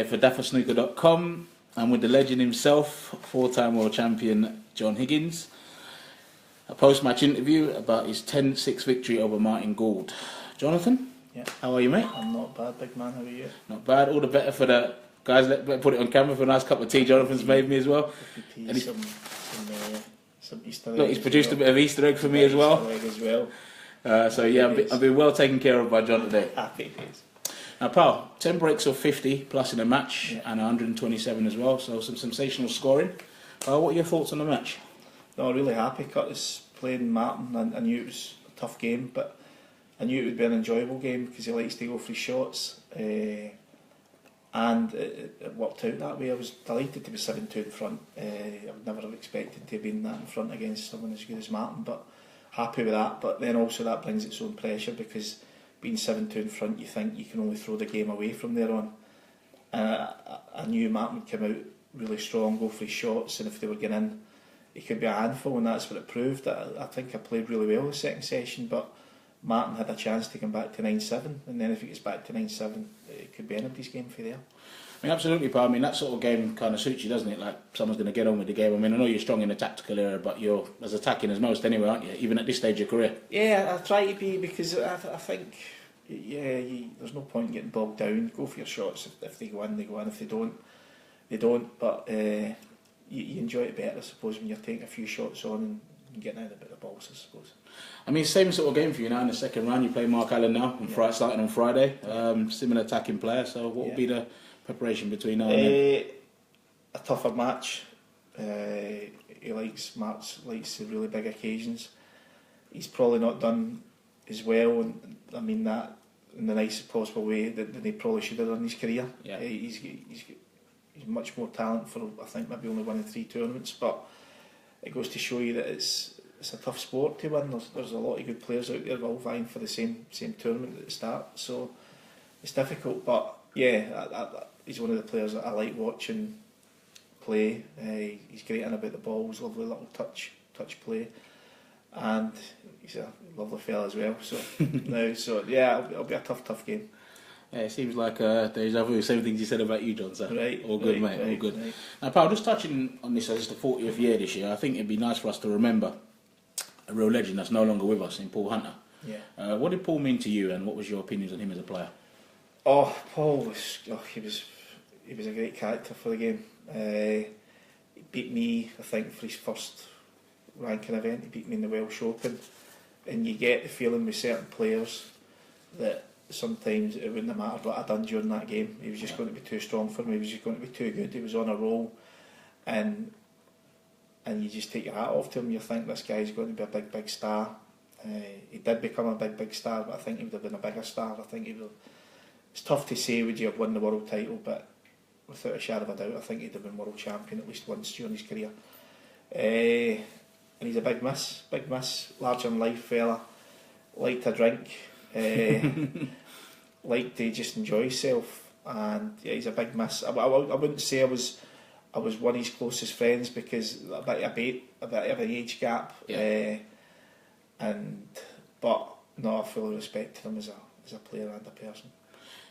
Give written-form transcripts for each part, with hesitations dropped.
here for daffersnooker.com. I'm with the legend himself, four-time world champion John Higgins. A post-match interview about his 10-6 victory over Martin Gould. Jonathan, yeah. How are you, mate? I'm not bad, big man. How are you? Not bad. All the better for the guys. Let's put it on camera for a nice cup of tea. Jonathan's made me as well. And some Easter eggs. Look, he's produced a bit of Easter egg for me as well. Easter egg as well. So yeah, I've been well taken care of by John today. Happy days. Now, pal, 10 breaks of 50 plus in a match, and 127 as well. So some sensational scoring. What are your thoughts on the match? No, really happy. Curtis playing Martin. I knew it was a tough game, but I knew it would be an enjoyable game because he likes to go for his shots. And it worked out that way. I was delighted to be 7-2 in front. I would never have expected to have been that in front against someone as good as Martin, but happy with that. But then also that brings its own pressure because being 7-2 in front, you think you can only throw the game away from there on. I knew Martin would come out really strong, go for his shots, and if they were getting in, he could be a handful, and that's what it proved. I think I played really well the second session, but Martin had a chance to come back to 9-7, and then if he gets back to 9-7, it could be anybody's game for there. I mean, absolutely, pal. I mean, that sort of game kind of suits you, doesn't it? Like, someone's going to get on with the game. I mean, I know you're strong in the tactical area, but you're as attacking as most anyway, aren't you? Even at this stage of your career. Yeah, I try to be because I think, there's no point in getting bogged down. Go for your shots. If they go in, they go in. If they don't, they don't. But you enjoy it better, I suppose, when you're taking a few shots on and getting out a bit of balls, I suppose. I mean, same sort of game for you now in the second round. You play Mark Allen now, starting on Friday. Similar attacking player. So what will be the preparation between now and then? A tougher match. Mark likes the really big occasions. He's probably not done as well, and I mean that in the nicest possible way that he probably should have done in his career. Yeah. He's much more talent for, I think, maybe only winning 3 tournaments, but it goes to show you that it's a tough sport to win. There's a lot of good players out there all vying for the same tournament at the start, so it's difficult. But yeah, he's one of the players that I like watching play. He's great in about the balls, lovely little touch play, and he's a lovely fella as well. So it'll be a tough game. Yeah, it seems like there's the same things you said about you, John. So right, all good, mate. All good. Right. Now, pal, just touching on this as it's the 40th year this year, I think it'd be nice for us to remember a real legend that's no longer with us in Paul Hunter. Yeah. What did Paul mean to you, and what was your opinions on him as a player? Oh, Paul was he was a great character for the game. He beat me, I think, for his first ranking event. He beat me in the Welsh Open, and you get the feeling with certain players that sometimes it wouldn't have mattered what I'd done during that game. He was just going to be too strong for me. He was just going to be too good. He was on a roll, and you just take your hat off to him. You think this guy's going to be a big star. He did become a big star, but I think he would have been a bigger star. I think he would. It's tough to say would you have won the world title, but without a shadow of a doubt, I think he'd have been world champion at least once during his career. And he's a big miss, larger than life fella. Liked to drink, liked to just enjoy himself, and yeah, he's a big miss. I wouldn't say I was one of his closest friends because a bit of an age gap. Yeah. But no, I fully respected him as a player and a person.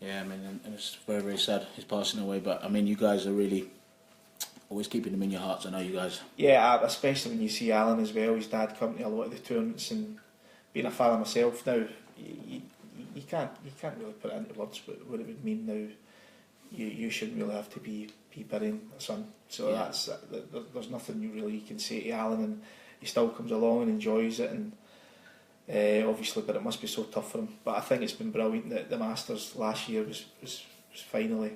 Yeah, I mean, and it's very, very sad he's passing away, but I mean, you guys are really always keeping him in your hearts. I know you guys. Yeah, especially when you see Alan as well. His dad come to a lot of the tournaments, and being a father myself now, you can't really put it into words what it would mean now. You shouldn't really have to be burying a son. So there's nothing you can say to Alan, and he still comes along and enjoys it, and obviously, but it must be so tough for him. But I think it's been brilliant that the Masters last year was finally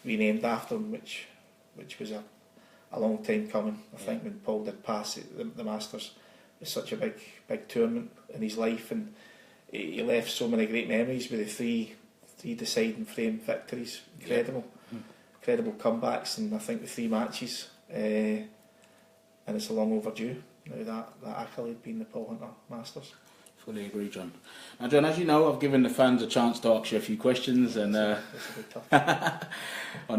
renamed after him, which was a long time coming. I think when Paul did pass it, the Masters was such a big tournament in his life, and he left so many great memories with the three deciding frame victories. Incredible comebacks, and I think the 3 matches, and it's a long overdue now that accolade being the Paul Hunter Masters. Fully agree, John. Now, John, as you know, I've given the fans a chance to ask you a few questions, and on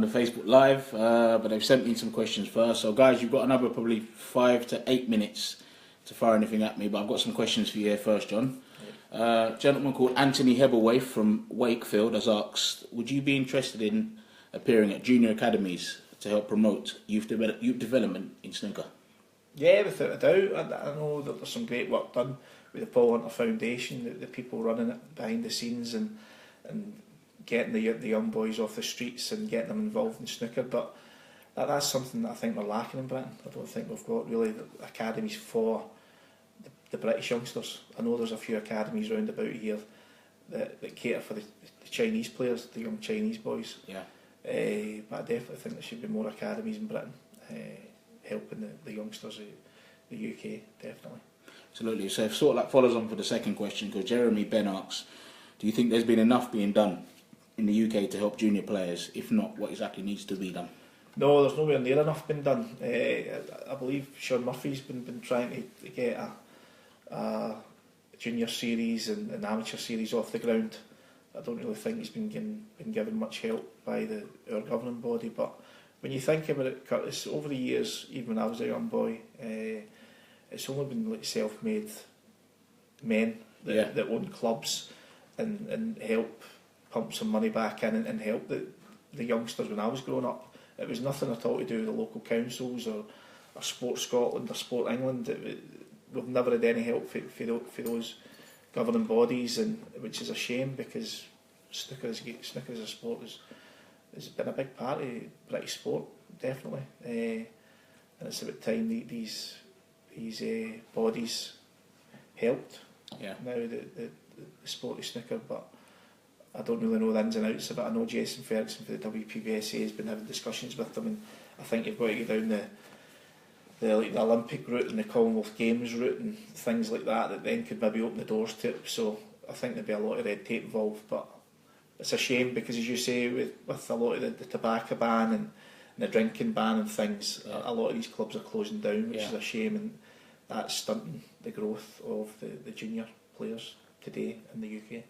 the Facebook Live, but they've sent me some questions first. So, guys, you've got another probably 5 to 8 minutes to fire anything at me, but I've got some questions for you here first, John. A gentleman called Anthony Hebelwaith from Wakefield has asked, would you be interested in appearing at junior academies to help promote youth development in snooker. Yeah, without a doubt. I know that there's some great work done with the Paul Hunter Foundation, the people running it behind the scenes and getting the young boys off the streets and getting them involved in snooker. But that's something that I think we're lacking in Britain. I don't think we've got really the academies for the British youngsters. I know there's a few academies round about here that cater for the Chinese players, the young Chinese boys. Yeah. But I definitely think there should be more academies in Britain helping the youngsters of the UK, definitely. Absolutely. So it sort of like follows on for the second question, because Jeremy Ben asks, do you think there's been enough being done in the UK to help junior players? If not, what exactly needs to be done? No, there's nowhere near enough been done. I believe Sean Murphy's been trying to get a junior series and an amateur series off the ground. I don't really think he's been given much help by our governing body. But when you think about it, Curtis, over the years, even when I was a young boy, it's only been like self-made men that own clubs and help pump some money back in and help the youngsters when I was growing up. It was nothing at all to do with the local councils or Sport Scotland or Sport England. We've never had any help for those governing bodies, and which is a shame, because snooker as a sport has been a big part of British sport, definitely. And it's about time these bodies helped. Yeah. Now the sport of snooker, but I don't really know the ins and outs of it. I know Jason Ferguson for the WPBSA has been having discussions with them, and I think you've got to go down the Olympic route and the Commonwealth Games route and things like that then could maybe open the doors to it. So I think there'd be a lot of red tape involved, but it's a shame because, as you say, with a lot of the tobacco ban and the drinking ban and things, a lot of these clubs are closing down, which is a shame, and that's stunting the growth of the junior players today in the UK.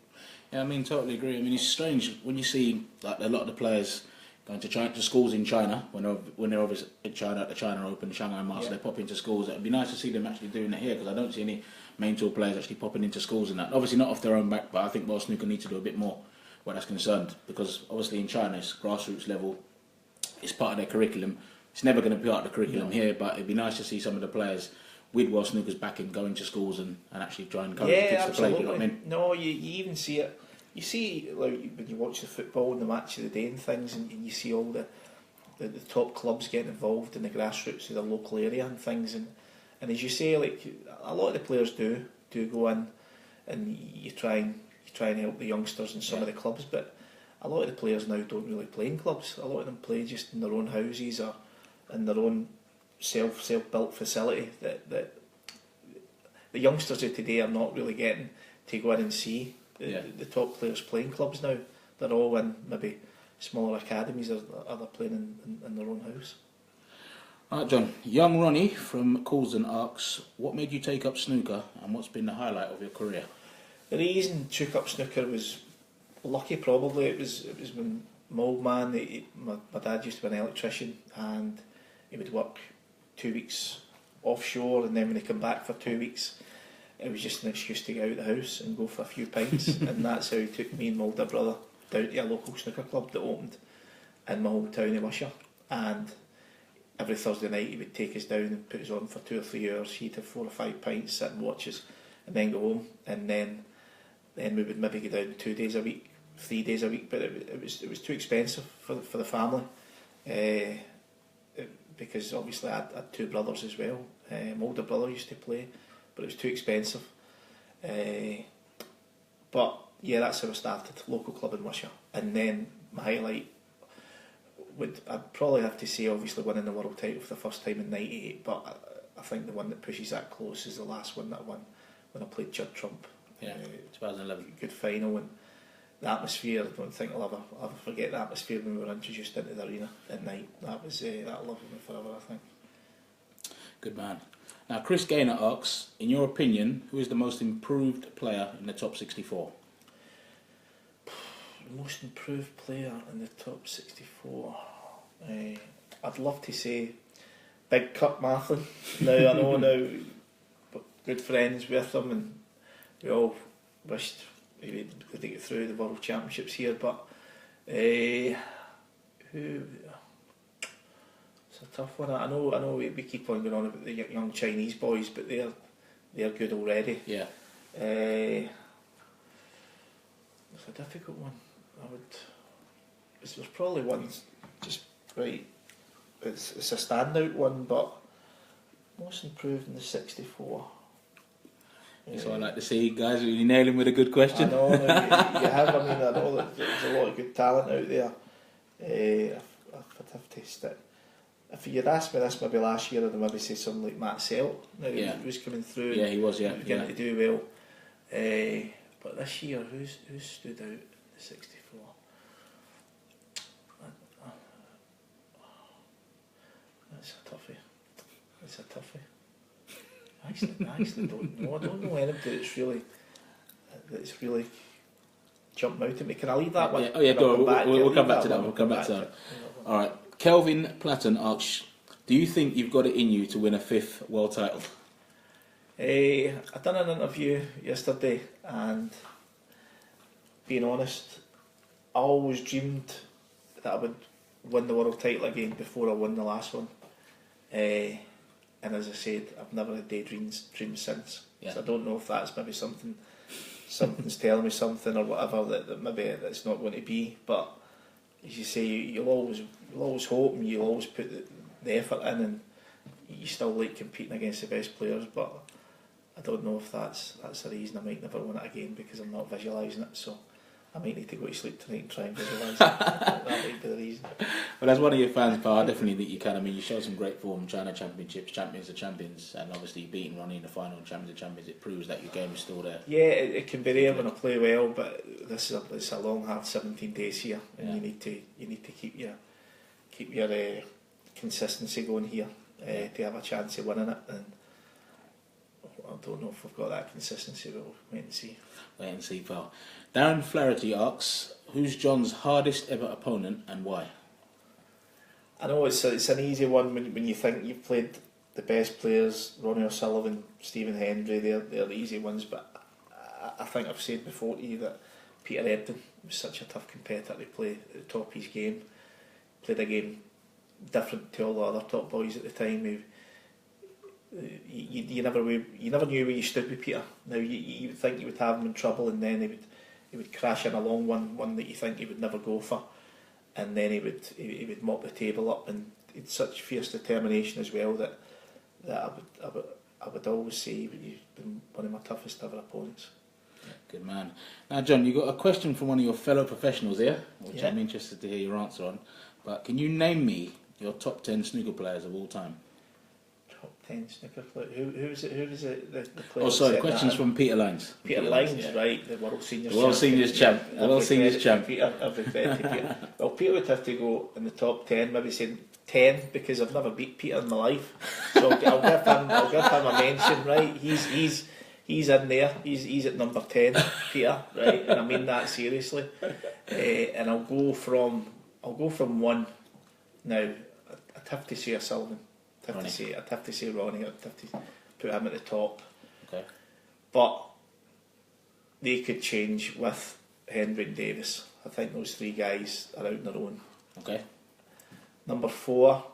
Yeah, I mean, totally agree. I mean, it's strange when you see like a lot of the players going to schools in China when they're obviously in China at the China Open, Shanghai Masters, they pop into schools. It'd be nice to see them actually doing it here, because I don't see any main tour players actually popping into schools and that. Obviously not off their own back, but I think World Snooker needs to do a bit more where that's concerned, because obviously in China it's grassroots level, it's part of their curriculum. It's never going to be part of the curriculum here, but it'd be nice to see some of the players with World Snooker's backing going to schools and actually try and encourage the kids to play. You know what I mean? No, you even see it. You see, like when you watch the football and the match of the day and things, and you see all the top clubs getting involved in the grassroots of the local area and things, and as you say, like a lot of the players do go in, and you try and help the youngsters in some of the clubs, but a lot of the players now don't really play in clubs. A lot of them play just in their own houses or in their own self-built facility that the youngsters of today are not really getting to go in and see the top players playing clubs now. They're all in maybe smaller academies, or they're playing in their own house. Right, John. Young Ronnie from Coulsdon asks, what made you take up snooker and what's been the highlight of your career? The reason I took up snooker was lucky, probably. It was when my old man, my dad used to be an electrician, and he would work 2 weeks offshore, and then when he come back for 2 weeks, it was just an excuse to get out of the house and go for a few pints. And that's how he took me and my older brother down to a local snooker club that opened in my hometown of Wishaw. And every Thursday night he would take us down and put us on for 2 or 3 hours. He'd have 4 or 5 pints, sit and watch us, and then go home. And then we would maybe go down 2 days a week, 3 days a week, but it was too expensive for the family. Because obviously I had 2 brothers as well. My older brother used to play, but it was too expensive. But yeah, that's how I started, local club in Wishaw. And then my highlight I'd probably have to say obviously winning the world title for the first time in '98, but I think the one that pushes that close is the last one that I won when I played Judd Trump. 2011. Good final, and the atmosphere, I don't think I'll ever forget the atmosphere when we were introduced into the arena at night. That'll live with me forever, I think. Good man. Now, Chris Gaynor asks, in your opinion, who is the most improved player in the top 64? The most improved player in the top 64? I'd love to say Big Kurt Martin. Now, I know now, but good friends with him, and we all wished we could get through the World Championships here, but Who? It's a tough one. I know. We keep on going on about the young Chinese boys, but they're good already. Yeah. It's a difficult one. There's probably one just right. It's a standout one, but most improved in the 64. That's what I like to see, guys. You nail him with a good question. I know, you have. I mean, I know that there's a lot of good talent out there. I'd have to stick. If you'd asked me this maybe last year, I'd maybe say something like Matt Selt. Now he was coming through. Yeah, he was. Yeah, beginning to do well. But this year, who's stood out in the 64? That's a toughie. It's a toughie. I actually don't know. I don't know anybody that's really jumped out at me. Can I leave that one? Yeah. Oh yeah, go on. We'll come back to that. We'll come back to that. All right. Kelvin Platten asks, do you think you've got it in you to win a 5th world title? I done an interview yesterday, and being honest, I always dreamed that I would win the world title again before I won the last one. And as I said, I've never had daydreams since. Yeah. So I don't know if that's maybe something's telling me something or whatever that maybe that's not going to be. But as you say, you'll always hope and you'll always put the effort in, and you still like competing against the best players. But I don't know if that's the reason I might never win it again, because I'm not visualising it. So I might need to go to sleep tonight and try and visualise it. That might be the reason. Well, as one of your fans, pal, I definitely think you can. I mean, you showed some great form, China Championships, Champions of Champions, and obviously beating Ronnie in the final, Champions of Champions. It proves that your game is still there. Yeah, it can be there when I play well, but it's a long, hard 17 days here, and you need to keep your consistency going here to have a chance of winning it. And I don't know if we've got that consistency, but we'll wait and see. Wait and see, pal. Darren Flaherty asks, who's John's hardest ever opponent and why? I know it's an easy one when you think you've played the best players, Ronnie O'Sullivan, Stephen Hendry, they're the easy ones, but I think I've said before to you that Peter Ebdon was such a tough competitor to play at the top of his game. Played a game different to all the other top boys at the time. You never knew where you stood with Peter. Now you would think you would have him in trouble, and then he would crash in a long one that you think he would never go for, and then he would mop the table up, and he had such fierce determination as well that I would always say you've been one of my toughest ever opponents. Yeah, good man. Now, John, you got a question from one of your fellow professionals here, which I'm interested to hear your answer on. But can you name me your top 10 snooker players of all time? Top 10 snooker players. Who is it? The player. Oh, sorry. Questions from Peter Lyons. Peter Lyons, right? The world seniors. The world seniors champ. The world seniors champ. Peter, every credit to Peter. Well, Peter would have to go in the top 10. Maybe say 10 because I've never beat Peter in my life. So I'll give him a mention, right? He's in there. He's at number 10, Peter, right? And I mean that seriously. And I'll go from 1 now. I'd have to say O'Sullivan. I'd have to say Ronnie. I'd have to put him at the top. Okay. But they could change with Hendry and Davis. I think those 3 guys are out on their own. Okay. Number 4,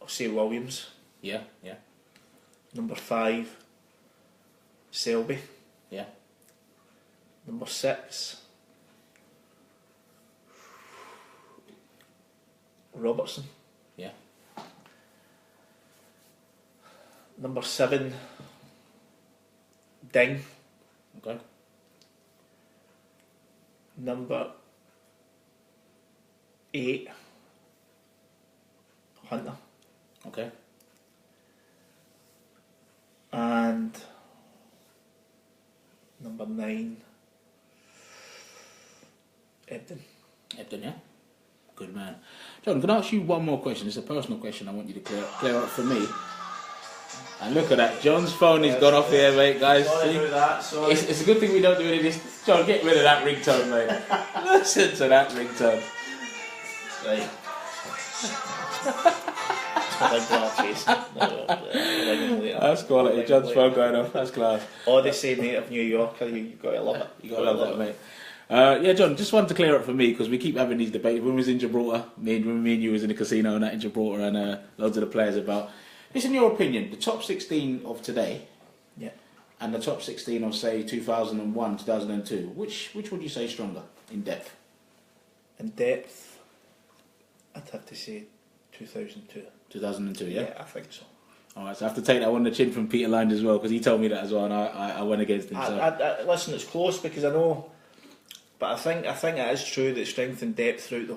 I'll say Williams. Yeah. Number 5, Selby. Yeah. Number 6, Robertson. Yeah. Number 7, Ding. Okay. Number 8, Hunter. Okay. And number 9, Ebdon. Ebdon, yeah. Good man. John, can I ask you one more question? It's a personal question I want you to clear up for me. And look at that, John's phone has gone off here, mate, guys. Sorry about that, sorry. It's a good thing we don't do any of this. John, get rid of that ringtone, mate. Listen to that ringtone. Right. That's quality. John's phone going off. That's class. Odyssey, native New Yorker. You've got to love it. You got to love that, mate. Yeah, John, just wanted to clear up for me because we keep having these debates. When we was in Gibraltar, me and you was in the casino and that in Gibraltar, and loads of the players about. Just in your opinion, the top 16 of today, Yeah. and the top 16 of say 2001, 2002, which would you say is stronger in depth? In depth, I'd have to say 2002. 2002, yeah. Yeah, I think so. All right, so I have to take that one the chin from Peter Lind as well because he told me that as well, and I went against him. So. Listen, it's close because I know, but I think it is true that strength and depth throughout the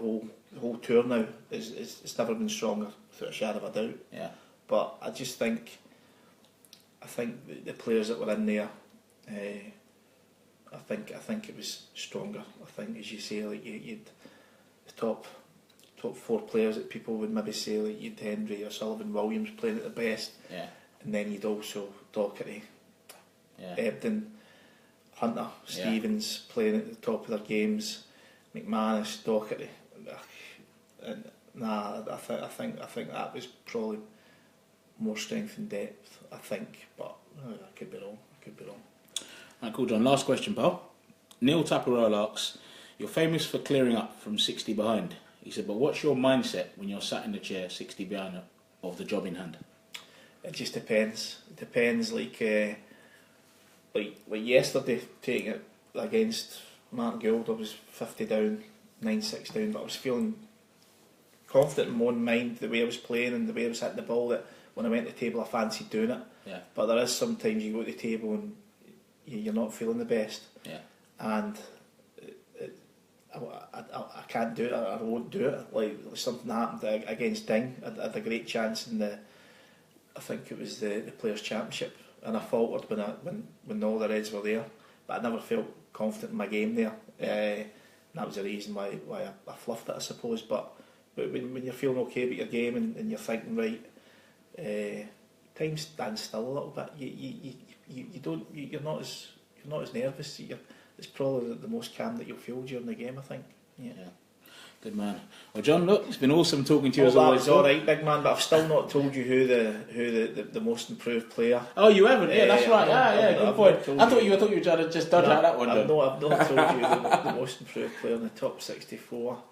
whole tour now is it's never been stronger, without a shadow of a doubt. Yeah. But I just think, the players that were in there, I think it was stronger. I think, as you say, like you'd the top 4 players that people would maybe say, like you'd Hendry or Sullivan, Williams playing at the best, Yeah. and then you'd also Docherty, Yeah. Ebden, Hunter, Stevens playing at the top of their games, McManus, Docherty. And I think that was probably more strength and depth. I think, but I could be wrong. Right, cool, John. Last question, pal. Neil Taparel asks, "You're famous for clearing up from 60 behind." He said, "But what's your mindset when you're sat in the chair 60 behind of the job in hand?" It just depends. It depends. Like yesterday, taking it against Martin Gould, I was 50 down, 9-6 down, but I was feeling confident in my own mind, the way I was playing and the way I was hitting the ball, that when I went to the table I fancied doing it. Yeah. But there is sometimes you go to the table and you're not feeling the best. Yeah. And I can't do it, I won't do it. Like something happened against Ding, I had a great chance in I think it was the Players' Championship, and I faltered when all the Reds were there, but I never felt confident in my game there. And that was the reason why I fluffed it, I suppose. But when you're feeling okay about your game and you're thinking, right, time stands still a little bit. You're not as nervous. It's probably the most calm that you'll feel during the game, I think. Yeah. Good man. Well, John, look, it's been awesome talking to you as That always. was all right, big man, but I've still not told you who the most improved player. Oh, you haven't? Yeah, that's right. Good point. I thought you were trying to just dodge out that one. I've not told you the most improved player in the top 64.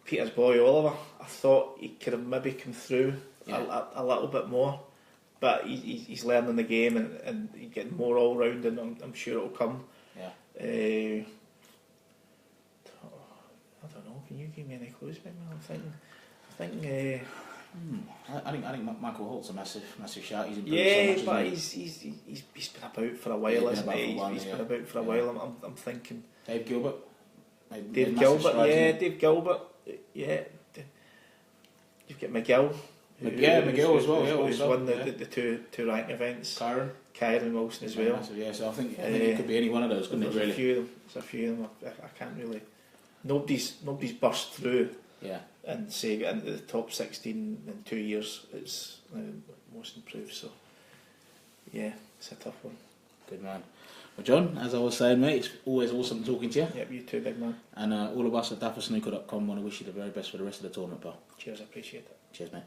Peter's boy Oliver. I thought he could have maybe come through a little bit more, but he's learning the game and he's getting more all round, and I'm sure it'll come. Yeah. I don't know. Can you give me any clues, big man? I think Michael Holt's a massive shout. He's improved Yeah, so much, but hasn't he's been about for a while, isn't he? He's been about for a while. I'm thinking Dave Gilbert. Dave Gilbert. Yeah. You've got McGill. McGill as well. Who's won the two rank events. Kyron Wilson as well. Yeah, so I think it could be any one of those, couldn't it? Really. There's a few of them. I can't really. Nobody's burst through. Yeah. And say get into the top 16 in 2 years. It's most improved. So yeah, it's a tough one. Good man. Well, John, as I was saying, mate, it's always awesome talking to you. Yep, you too, big man. And all of us at daffersnooker.com want to wish you the very best for the rest of the tournament, pal. Cheers, I appreciate it. Cheers, mate.